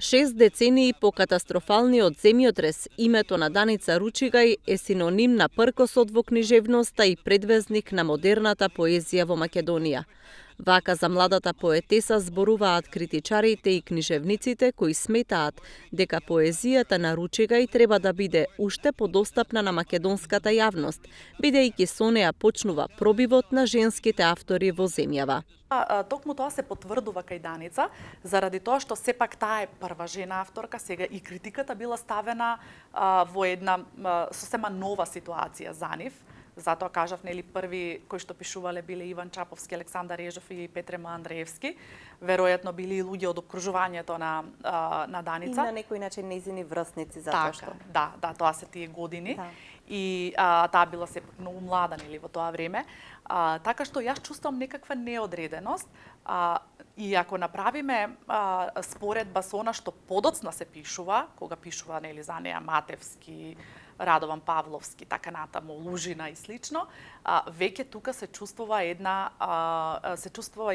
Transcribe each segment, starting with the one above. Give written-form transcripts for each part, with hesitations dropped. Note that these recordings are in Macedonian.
6 децении по катастрофалниот земјотрес, името на Даница Ручигај е синоним на пркосот во книжевноста и предвезник на модерната поезија во Македонија. Вака за младата поетеса зборуваат критичарите и книжевниците кои сметаат дека поезијата на Ручигај треба да биде уште подостапна на македонската јавност, бидејќи со неа почнува пробивот на женските автори во земјава. Токму тоа се потврдува кај Даница, заради тоа што сепак таа е прва жена авторка, сега и критиката била ставена во една сосема нова ситуација за нив. Затоа кажав, нели, први кои што пишувале биле Иван Чаповски, Александар Ежов и Петре Андреевски. Веројатно били и луѓе од окружувањето на Даница. И на некој начин нејзини врсници, затоа што. Да, тоа се тие години. Да. И таа била сепак многу млада, нели, во тоа време. Така што јас чувствувам некаква неодреденост. И ако направиме споредба со она што подоцна се пишува, кога пишува, нели, за неа Матевски, Радован Павловски, така натаму, Лужина и слично, веќе тука се чувствува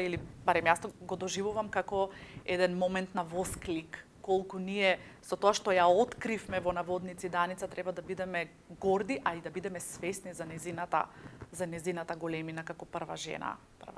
или барем јас го доживувам како еден момент на восклик, колку ние со тоа што ја откривме во наводници Даница треба да бидеме горди, а и да бидеме свесни за незината големина како прва жена автор.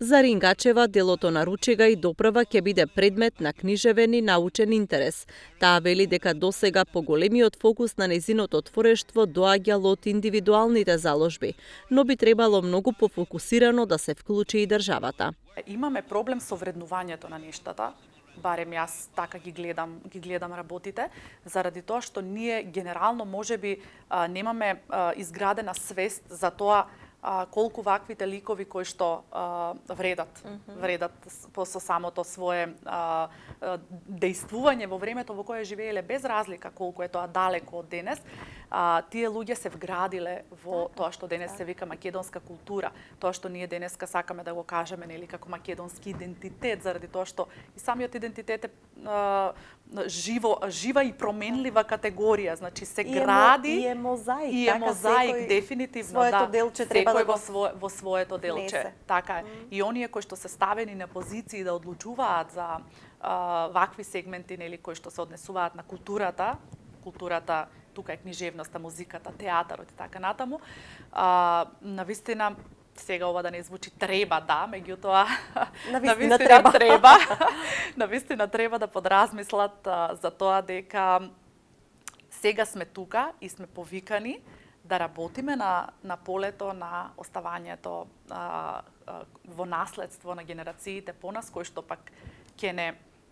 За Рингачева, делото на Ручигај допрва ќе биде предмет на книжевен и научен интерес. Таа вели дека досега поголемиот фокус на незиното творештво доаѓал од индивидуалните заложби, но би требало многу пофокусирано да се вклучи и државата. Имаме проблем со вреднувањето на нештата, барем јас така ги гледам работите, заради тоа што ние генерално можеби немаме изградена свест за тоа колку ваквите ликови кои што вредат со самото свое дејствување во времето во кое живееле, без разлика колку е тоа далеко од денес, тие луѓе се вградиле во тоа што денес се вика македонска култура, тоа што ние денеска сакаме да го кажеме, нели, како македонски идентитет, заради тоа што и самиот идентитет е жива и променлива категорија, значи се гради и е мозаик, дефинитивно, своето делче треба да во своето делче. Така е. И оние кои што се ставени на позиции да одлучуваат за вакви сегменти, нели, кои што се однесуваат на културата, тука е книжевноста, музиката, театарот и така натаму, навистина, сега ова да не звучи треба да, меѓутоа навистина треба да подразмислат за тоа дека сега сме тука и сме повикани да работиме на полето на оставањето во наследство на генерациите по нас, кои што пак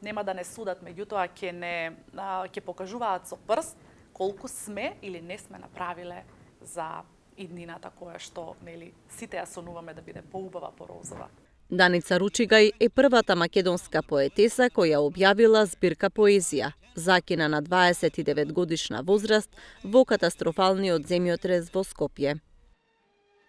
нема да не судат, меѓутоа ќе покажуваат со прст колку сме или не сме направиле за иднината која што, нели, сите ја сонуваме да биде поубава, порозова. Даница Ручигај е првата македонска поетеса која објавила збирка поезија, закина на 29 годишна возраст во катастрофалниот земјотрес во Скопје.